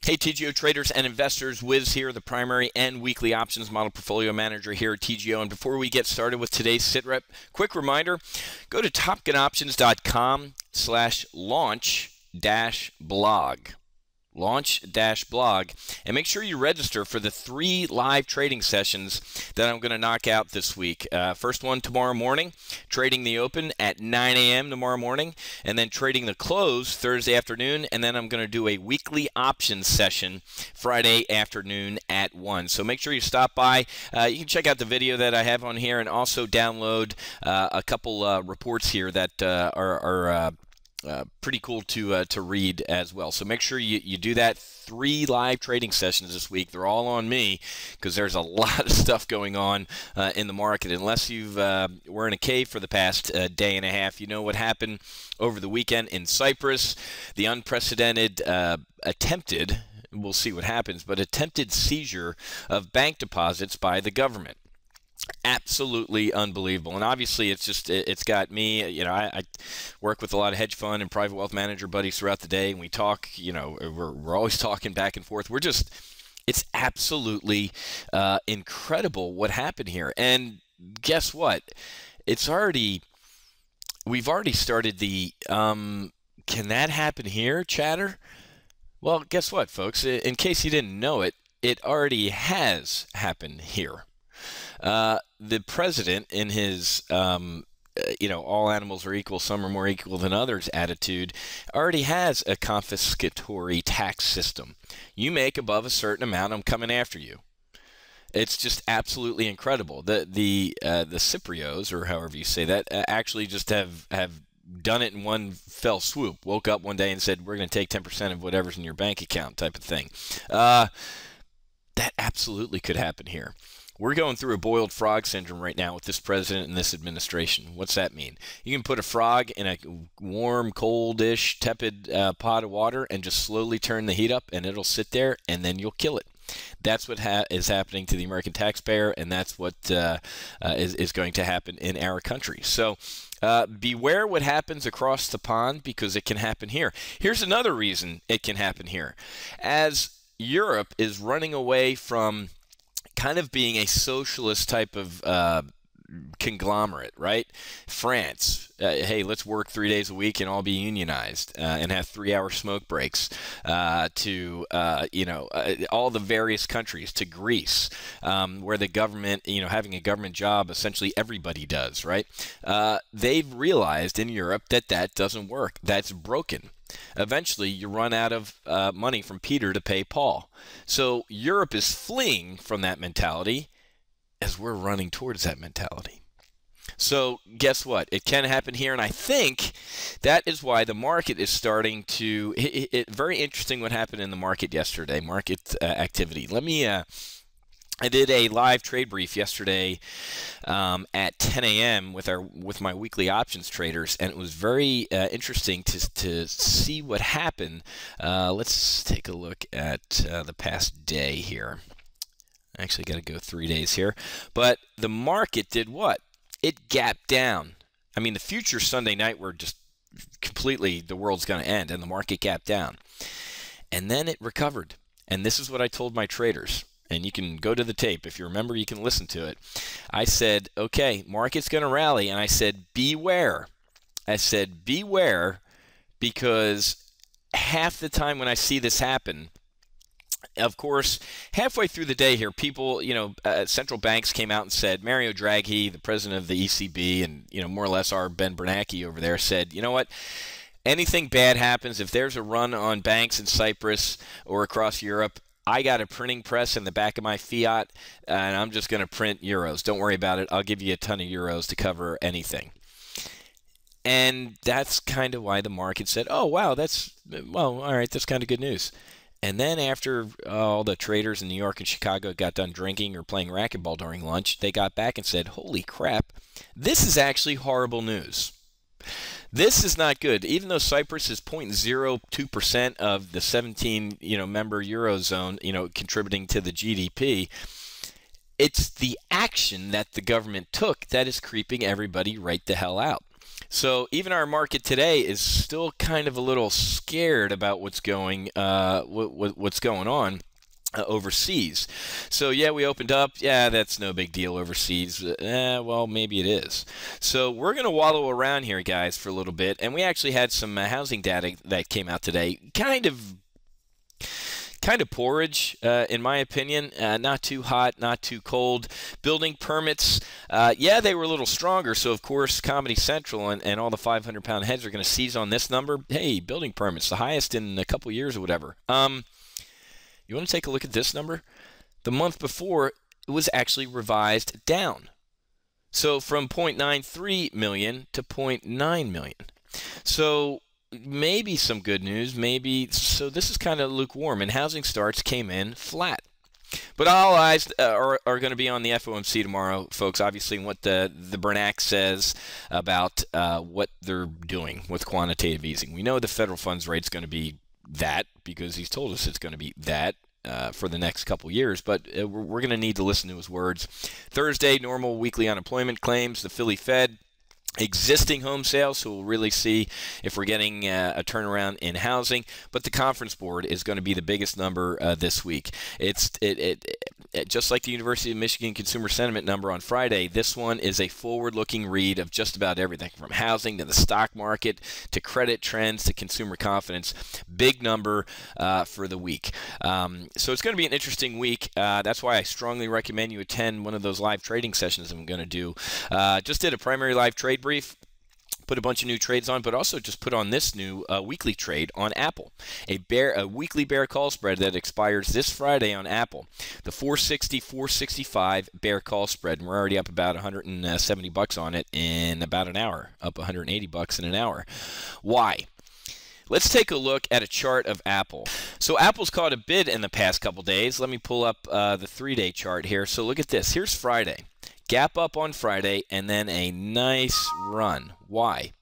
Hey TGO traders and investors, Wiz here, the primary and weekly options model portfolio manager here at TGO. And before we get started with today's sitrep, quick reminder, go to topgunoptions.com/launch-blog. Launch-blog, and make sure you register for the 3 live trading sessions that I'm going to knock out this week. First one tomorrow morning, trading the open at 9 a.m. tomorrow morning, and then trading the close Thursday afternoon, and then I'm going to do a weekly options session Friday afternoon at 1. So make sure you stop by. You can check out the video that I have on here, and also download a couple reports here that are pretty cool to read as well. So make sure you do that. 3 live trading sessions this week. They're all on me because there's a lot of stuff going on in the market. Unless you've were in a cave for the past day and a half, you know what happened over the weekend in Cyprus. The unprecedented attempted, we'll see what happens, but attempted seizure of bank deposits by the government. Absolutely unbelievable. And obviously it's got me, I work with a lot of hedge fund and private wealth manager buddies throughout the day, and we talk, we're always talking back and forth. It's absolutely incredible what happened here. And guess what? We've already started the can that happen here chatter? Well, guess what, folks? In case you didn't know it, it already has happened here. The president, in his, all animals are equal, some are more equal than others attitude, already has a confiscatory tax system. You make above a certain amount, I'm coming after you. It's just absolutely incredible. The Cyprios, or however you say that, actually just have done it in one fell swoop. Woke up one day and said, we're going to take 10% of whatever's in your bank account, type of thing. That absolutely could happen here. We're going through a boiled frog syndrome right now with this president and this administration. What's that mean? You can put a frog in a warm, coldish, tepid pot of water and just slowly turn the heat up, and it'll sit there, and then you'll kill it. That's what is happening to the American taxpayer, and that's what is going to happen in our country. So beware what happens across the pond, because it can happen here. Here's another reason it can happen here. As Europe is running away from kind of being a socialist type of conglomerate, right? France, hey, let's work 3 days a week and all be unionized and have 3-hour smoke breaks. All the various countries, to Greece, where the government, having a government job, essentially everybody does, right? They've realized in Europe that doesn't work. That's broken. Eventually, you run out of money from Peter to pay Paul. So Europe is fleeing from that mentality as we're running towards that mentality. So guess what? It can happen here, and I think that is why the market is starting to. Very interesting what happened in the market yesterday. Market activity. I did a live trade brief yesterday at 10 a.m. with my weekly options traders, and it was very interesting to see what happened. Let's take a look at the past day here. I actually got to go 3 days here, but the market did what? It gapped down. I mean, the futures Sunday night were just completely, the world's going to end, and the market gapped down, and then it recovered. And this is what I told my traders. And you can go to the tape. If you remember, you can listen to it. I said, okay, market's going to rally. And I said, beware. I said, beware, because half the time when I see this happen, of course, halfway through the day here, people, central banks came out and said, Mario Draghi, the president of the ECB, and, more or less our Ben Bernanke over there, said, you know what? Anything bad happens, if there's a run on banks in Cyprus or across Europe, I got a printing press in the back of my Fiat, and I'm just going to print euros. Don't worry about it. I'll give you a ton of euros to cover anything. And that's kind of why the market said, oh, wow, all right, that's kind of good news. And then after all the traders in New York and Chicago got done drinking or playing racquetball during lunch, they got back and said, holy crap, this is actually horrible news. This is not good. Even though Cyprus is 0.02% of the 17, member Eurozone, contributing to the GDP, it's the action that the government took that is creeping everybody right the hell out. So even our market today is still kind of a little scared about what's going on overseas. So yeah, we opened up. Yeah, that's no big deal overseas. Well, maybe it is. So we're going to wallow around here, guys, for a little bit. And we actually had some housing data that came out today. Kind of porridge, in my opinion. Not too hot, not too cold. Building permits, yeah, they were a little stronger. So, of course, Comedy Central and all the 500-pound heads are going to seize on this number. Hey, building permits, the highest in a couple years or whatever. You want to take a look at this number? The month before, it was actually revised down. So from 0.93 million to 0.9 million. So maybe some good news, so this is kind of lukewarm, and housing starts came in flat. But all eyes are going to be on the FOMC tomorrow, folks, obviously, and what the Bernac says about what they're doing with quantitative easing. We know the federal funds rate is going to be that because he's told us it's going to be that for the next couple years, but we're going to need to listen to his words. Thursday, normal weekly unemployment claims, the Philly Fed. Existing home sales, so we'll really see if we're getting a turnaround in housing. But the Conference Board is going to be the biggest number this week. It's just like the University of Michigan Consumer Sentiment number on Friday. This one is a forward-looking read of just about everything, from housing to the stock market to credit trends to consumer confidence. Big number for the week. So it's going to be an interesting week. That's why I strongly recommend you attend one of those live trading sessions I'm going to do. Just did a primary live trade brief, put a bunch of new trades on, but also just put on this new weekly trade on Apple, a weekly bear call spread that expires this Friday on Apple, the 460-465 bear call spread, and we're already up about $170 on it in about an hour, up $180 in an hour. Why? Let's take a look at a chart of Apple. So Apple's caught a bid in the past couple days. Let me pull up the 3-day chart here. So look at this. Here's Friday. Gap up on Friday, and then a nice run. Why?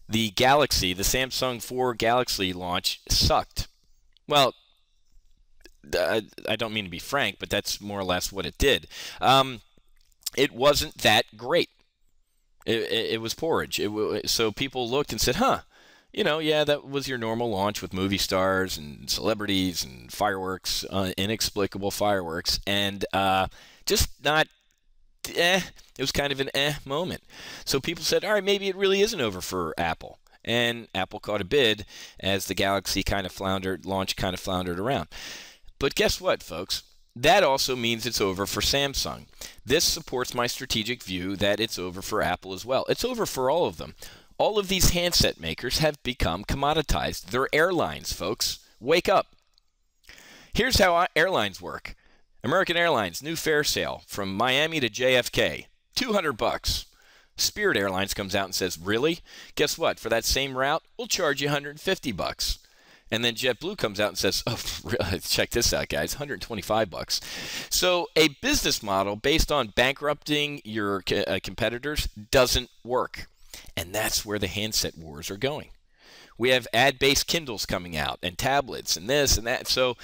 The Galaxy, the Samsung 4 Galaxy launch sucked. Well, I don't mean to be frank, but that's more or less what it did. It wasn't that great. It was porridge. So people looked and said, huh, yeah, that was your normal launch with movie stars and celebrities and fireworks, inexplicable fireworks, and just not it was kind of an moment. So people said, all right, maybe it really isn't over for Apple. And Apple caught a bid as the Galaxy launch kind of floundered around. But guess what, folks? That also means it's over for Samsung. This supports my strategic view that it's over for Apple as well. It's over for all of them. All of these handset makers have become commoditized. They're airlines, folks. Wake up. Here's how airlines work. American Airlines, new fare sale from Miami to JFK, $200. Spirit Airlines comes out and says, really? Guess what? For that same route, we'll charge you $150. And then JetBlue comes out and says, oh, check this out, guys, $125. So a business model based on bankrupting your competitors doesn't work. And that's where the handset wars are going. We have ad-based Kindles coming out and tablets and this and that. So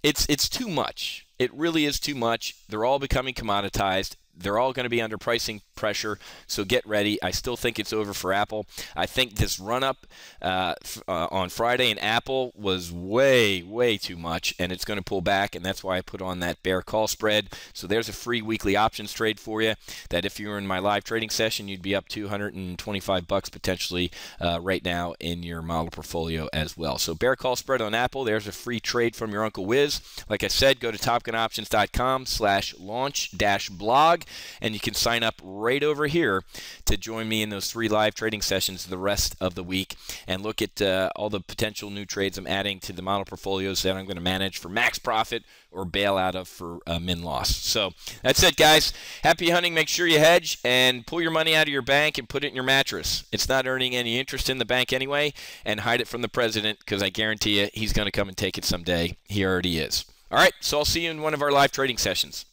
it's too much. It really is too much. They're all becoming commoditized. They're all going to be under pricing pressure, so get ready. I still think it's over for Apple. I think this run-up on Friday in Apple was way, way too much, and it's going to pull back, and that's why I put on that bear call spread. So there's a free weekly options trade for you that if you were in my live trading session, you'd be up $225 potentially right now in your model portfolio as well. So bear call spread on Apple. There's a free trade from your Uncle Wiz. Like I said, go to topgunoptions.com/launch-blog. And you can sign up right over here to join me in those 3 live trading sessions the rest of the week and look at all the potential new trades I'm adding to the model portfolios that I'm going to manage for max profit or bail out of for min loss. So that's it, guys. Happy hunting. Make sure you hedge and pull your money out of your bank and put it in your mattress. It's not earning any interest in the bank anyway, and hide it from the president because I guarantee you he's going to come and take it someday. He already is. All right, so I'll see you in one of our live trading sessions.